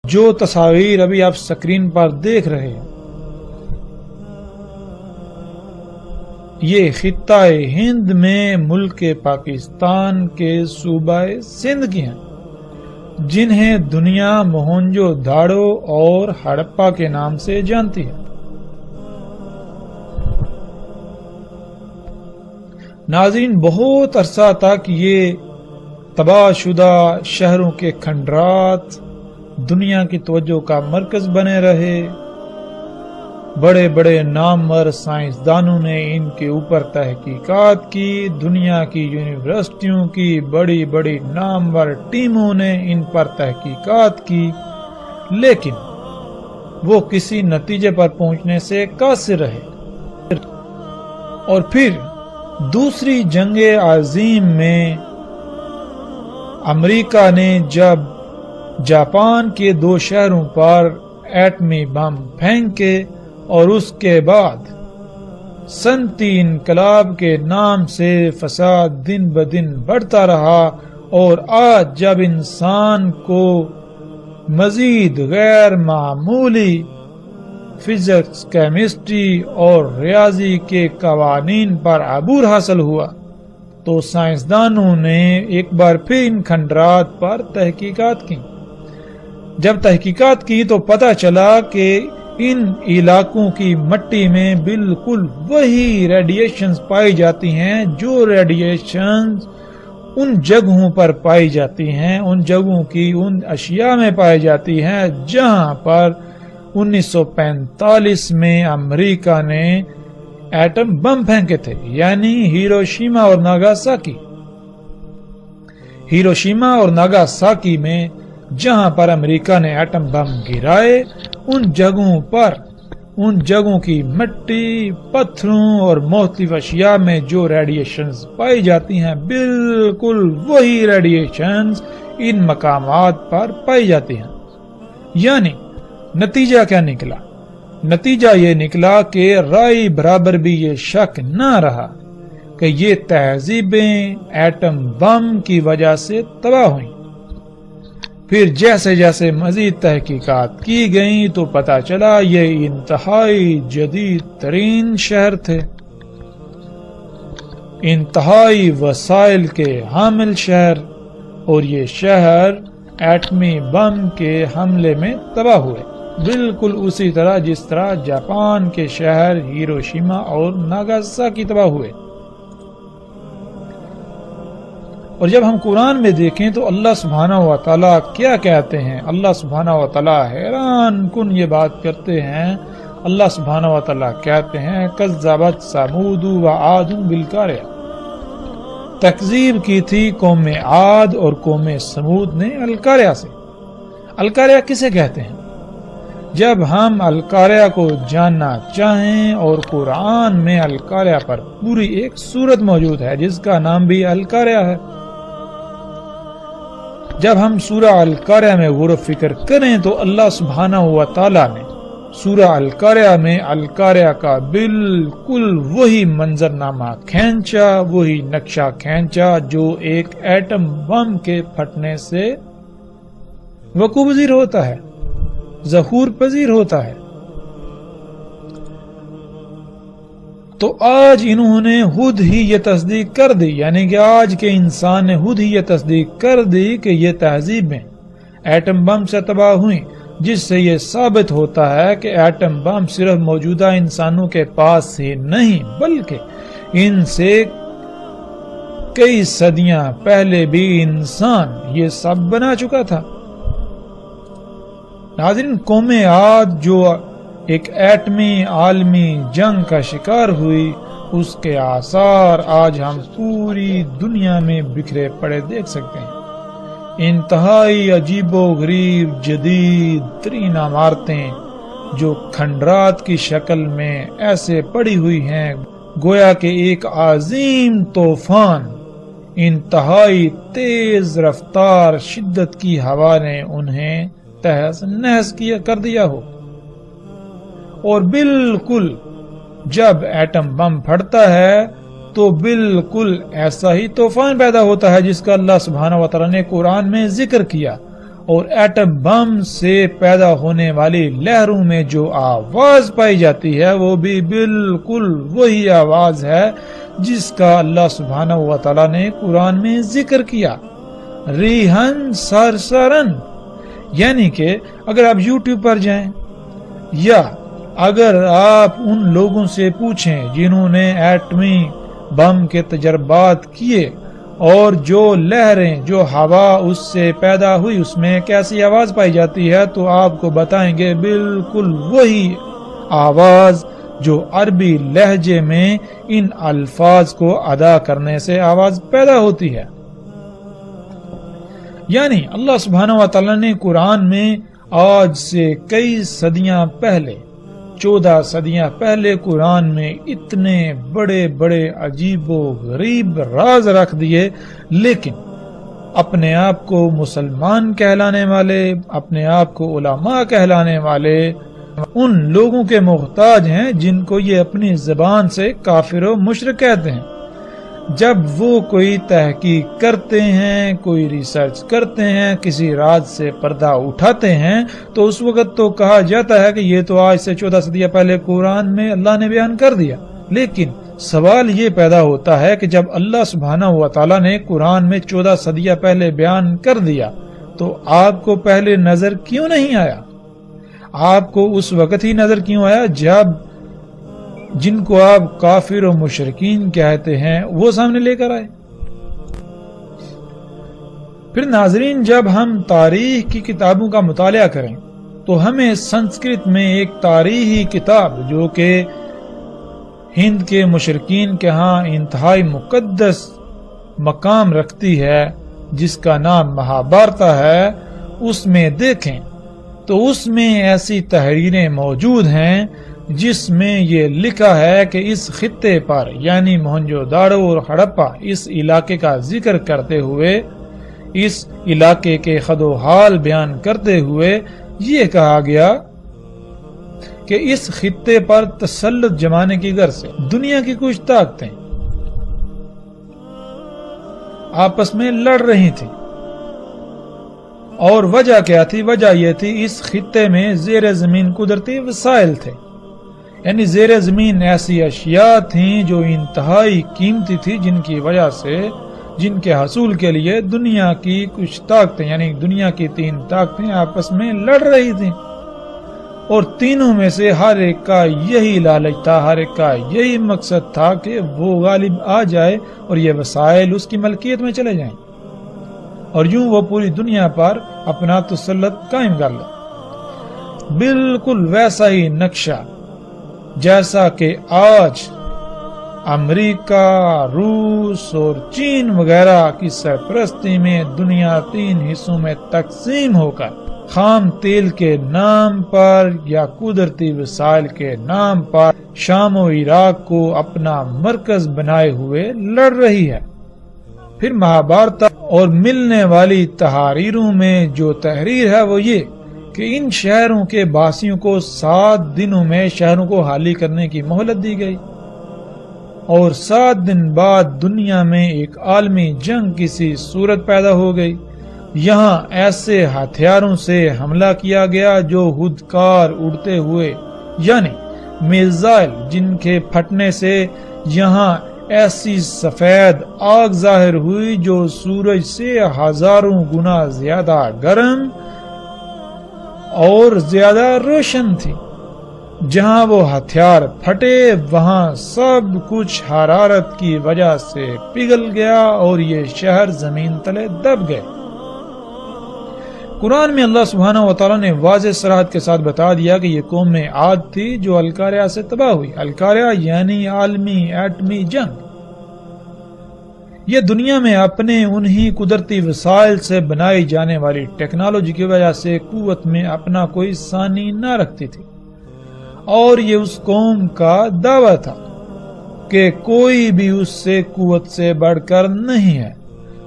جو تصاویر ابھی آپ سکرین پر دیکھ رہے ہیں یہ خطہ ہند میں ملک پاکستان کے صوبہ سندھ کی ہیں، جنہیں دنیا موہنجو داڑو اور ہڑپا کے نام سے جانتی ہے۔ ناظرین، بہت عرصہ تک یہ تباہ شدہ شہروں کے کھنڈرات دنیا کی توجہ کا مرکز بنے رہے۔ بڑے بڑے نامور سائنسدانوں نے ان کے اوپر تحقیقات کی، دنیا کی یونیورسٹیوں کی بڑی بڑی نامور ٹیموں نے ان پر تحقیقات کی، لیکن وہ کسی نتیجے پر پہنچنے سے قاصر رہے۔ اور پھر دوسری جنگ عظیم میں امریکہ نے جب جاپان کے 2 شہروں پر ایٹمی بم پھینکے اور اس کے بعد صنعتی انقلاب کے نام سے فساد دن بدن بڑھتا رہا، اور آج جب انسان کو مزید غیر معمولی فزکس، کیمسٹری اور ریاضی کے قوانین پر عبور حاصل ہوا، تو سائنسدانوں نے ایک بار پھر ان کھنڈرات پر تحقیقات کی۔ جب تحقیقات کی تو پتہ چلا کہ ان علاقوں کی مٹی میں بالکل وہی ریڈیشنز پائی جاتی ہیں جو ریڈیشنز ان جگہوں پر پائی جاتی ہیں، ان جگہوں کی ان اشیاء میں پائی جاتی ہیں جہاں پر 1945 میں امریکہ نے ایٹم بم پھینکے تھے، یعنی ہیروشیما اور ناگاساکی۔ ہیروشیما اور ناگاساکی میں جہاں پر امریکہ نے ایٹم بم گرائے، ان جگہوں کی مٹی، پتھروں اور مختلف اشیاء میں جو ریڈیشنز پائی جاتی ہیں، بالکل وہی ریڈیشنز ان مقامات پر پائی جاتی ہیں۔ یعنی نتیجہ کیا نکلا؟ نتیجہ یہ نکلا کہ رائے برابر بھی یہ شک نہ رہا کہ یہ تہذیبیں ایٹم بم کی وجہ سے تباہ ہوئیں۔ پھر جیسے جیسے مزید تحقیقات کی گئیں تو پتہ چلا یہ انتہائی جدید ترین شہر تھے، انتہائی وسائل کے حامل شہر، اور یہ شہر ایٹمی بم کے حملے میں تباہ ہوئے، بالکل اسی طرح جس طرح جاپان کے شہر ہیروشیما اور ناگاساکی تباہ ہوئے۔ اور جب ہم قرآن میں دیکھیں تو اللہ سبحانہ و تعالیٰ کیا کہتے ہیں؟ اللہ سبحانہ و تعالیٰ حیران کن یہ بات کرتے ہیں۔ اللہ سبحانہ و تعالیٰ کہتے ہیں کذبت ثمود و عاد بالقاریہ، تکذیب کی تھی قوم عاد اور قوم ثمود نے القاریہ سے۔ القاریہ کسے کہتے ہیں؟ جب ہم القاریہ کو جاننا چاہیں، اور قرآن میں القاریہ پر پوری ایک سورت موجود ہے جس کا نام بھی القاریہ ہے، جب ہم سورہ القاریہ میں غور و فکر کریں تو اللہ سبحانہ و تعالیٰ نے سورہ القاریہ میں القاریہ کا بالکل وہی منظرنامہ کھینچا، وہی نقشہ کھینچا جو ایک ایٹم بم کے پھٹنے سے وقوع پذیر ہوتا ہے، ظہور پذیر ہوتا ہے۔ تو آج انہوں نے خود ہی یہ تصدیق کر دی، یعنی کہ آج کے انسان نے خود ہی یہ تصدیق کر دی کہ یہ تہذیبیں ایٹم بم سے تباہ ہوئیں، جس سے یہ ثابت ہوتا ہے کہ ایٹم بم صرف موجودہ انسانوں کے پاس ہی نہیں بلکہ ان سے کئی صدیاں پہلے بھی انسان یہ سب بنا چکا تھا۔ ناظرین، قوم عاد جو ایک ایٹمی عالمی جنگ کا شکار ہوئی، اس کے آثار آج ہم پوری دنیا میں بکھرے پڑے دیکھ سکتے ہیں۔ انتہائی عجیب و غریب جدید ترین عمارتیں جو کھنڈرات کی شکل میں ایسے پڑی ہوئی ہیں گویا کہ ایک عظیم طوفان، انتہائی تیز رفتار شدت کی ہوا نے انہیں تہس نہس کر دیا ہو۔ اور بالکل جب ایٹم بم پھٹتا ہے تو بالکل ایسا ہی طوفان پیدا ہوتا ہے جس کا اللہ سبحانہ و تعالیٰ نے قرآن میں ذکر کیا، اور ایٹم بم سے پیدا ہونے والی لہروں میں جو آواز پائی جاتی ہے وہ بھی بالکل وہی آواز ہے جس کا اللہ سبحانہ و تعالی نے قرآن میں ذکر کیا، ریحن سرسرن۔ یعنی کہ اگر آپ یوٹیوب پر جائیں یا اگر آپ ان لوگوں سے پوچھیں جنہوں نے ایٹمی بم کے تجربات کیے اور جو لہریں، جو ہوا اس سے پیدا ہوئی، اس میں کیسی آواز پائی جاتی ہے، تو آپ کو بتائیں گے بالکل وہی آواز جو عربی لہجے میں ان الفاظ کو ادا کرنے سے آواز پیدا ہوتی ہے۔ یعنی اللہ سبحانہ و تعالی نے قرآن میں آج سے کئی صدیاں پہلے، 14 صدیاں پہلے قرآن میں اتنے بڑے بڑے عجیب و غریب راز رکھ دیے، لیکن اپنے آپ کو مسلمان کہلانے والے، اپنے آپ کو علماء کہلانے والے ان لوگوں کے محتاج ہیں جن کو یہ اپنی زبان سے کافر و مشرک کہتے ہیں۔ جب وہ کوئی تحقیق کرتے ہیں، کوئی ریسرچ کرتے ہیں، کسی راز سے پردہ اٹھاتے ہیں، تو اس وقت تو کہا جاتا ہے کہ یہ تو آج سے 14 صدیاں پہلے قرآن میں اللہ نے بیان کر دیا۔ لیکن سوال یہ پیدا ہوتا ہے کہ جب اللہ سبحانہ و تعالی نے قرآن میں 14 صدیاں پہلے بیان کر دیا تو آپ کو پہلے نظر کیوں نہیں آیا؟ آپ کو اس وقت ہی نظر کیوں آیا جب جن کو آپ کافر و مشرکین کہتے ہیں وہ سامنے لے کر آئے؟ پھر ناظرین، جب ہم تاریخ کی کتابوں کا مطالعہ کریں تو ہمیں سنسکرت میں ایک تاریخی کتاب جو کہ ہند کے مشرکین کے ہاں انتہائی مقدس مقام رکھتی ہے، جس کا نام مہابھارتا ہے، اس میں دیکھیں تو اس میں ایسی تحریریں موجود ہیں جس میں یہ لکھا ہے کہ اس خطے پر یعنی موہنجو داڑو اور ہڑپا اس علاقے کا ذکر کرتے ہوئے، اس علاقے کے خد و حال بیان کرتے ہوئے یہ کہا گیا کہ اس خطے پر تسلط جمانے کی غرض سے دنیا کی کچھ طاقتیں آپس میں لڑ رہی تھیں، اور وجہ کیا تھی؟ وجہ یہ تھی اس خطے میں زیر زمین قدرتی وسائل تھے، یعنی زیر زمین ایسی اشیاء تھیں جو انتہائی قیمتی تھی، جن کی وجہ سے، جن کے حصول کے لیے دنیا کی کچھ طاقتیں یعنی دنیا کی 3 طاقتیں آپس میں لڑ رہی تھیں، اور تینوں میں سے ہر ایک کا یہی لالچ تھا، ہر ایک کا یہی مقصد تھا کہ وہ غالب آ جائے اور یہ وسائل اس کی ملکیت میں چلے جائیں اور یوں وہ پوری دنیا پر اپنا تسلط قائم کر لے۔ بالکل ویسا ہی نقشہ جیسا کہ آج امریکہ، روس اور چین وغیرہ کی سرپرستی میں دنیا 3 حصوں میں تقسیم ہو کر خام تیل کے نام پر یا قدرتی وسائل کے نام پر شام و عراق کو اپنا مرکز بنائے ہوئے لڑ رہی ہے۔ پھر مہابھارتا اور ملنے والی تحریروں میں جو تحریر ہے وہ یہ کہ ان شہروں کے باسیوں کو 7 دنوں میں شہروں کو خالی کرنے کی مہلت دی گئی، اور 7 دن بعد دنیا میں ایک عالمی جنگ کسی صورت پیدا ہو گئی۔ یہاں ایسے ہتھیاروں سے حملہ کیا گیا جو خودکار اڑتے ہوئے یعنی میزائل، جن کے پھٹنے سے یہاں ایسی سفید آگ ظاہر ہوئی جو سورج سے ہزاروں گنا زیادہ گرم اور زیادہ روشن تھی۔ جہاں وہ ہتھیار پھٹے وہاں سب کچھ حرارت کی وجہ سے پگھل گیا اور یہ شہر زمین تلے دب گئے۔ قرآن میں اللہ سبحانہ و تعالیٰ نے واضح صراحت کے ساتھ بتا دیا کہ یہ قوم عاد تھی جو القاریہ سے تباہ ہوئی۔ القاریہ یعنی عالمی ایٹمی جنگ۔ یہ دنیا میں اپنے انہی قدرتی وسائل سے بنائی جانے والی ٹیکنالوجی کی وجہ سے قوت میں اپنا کوئی ثانی نہ رکھتی تھی، اور یہ اس قوم کا دعویٰ تھا کہ کوئی بھی اس سے قوت سے بڑھ کر نہیں ہے۔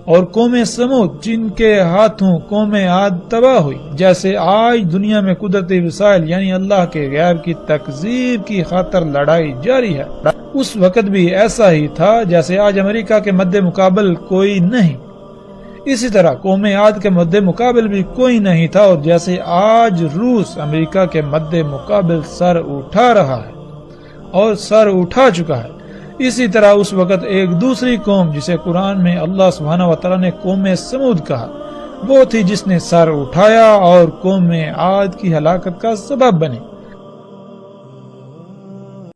اور قوم سمود جن کے ہاتھوں قوم عاد تباہ ہوئی، جیسے آج دنیا میں قدرتی وسائل یعنی اللہ کے غیر کی تکذیب کی خاطر لڑائی جاری ہے، اس وقت بھی ایسا ہی تھا جیسے آج امریکہ کے مد مقابل کوئی نہیں۔ اسی طرح قوم عاد کے مد مقابل بھی کوئی نہیں تھا، اور جیسے آج روس امریکہ کے مد مقابل سر اٹھا رہا ہے اور سر اٹھا چکا ہے، اسی طرح اس وقت ایک دوسری قوم جسے قرآن میں اللہ سبحانہ وتعالی نے قوم سمود کہا، وہ تھی جس نے سر اٹھایا اور قوم عاد کی ہلاکت کا سبب بنی۔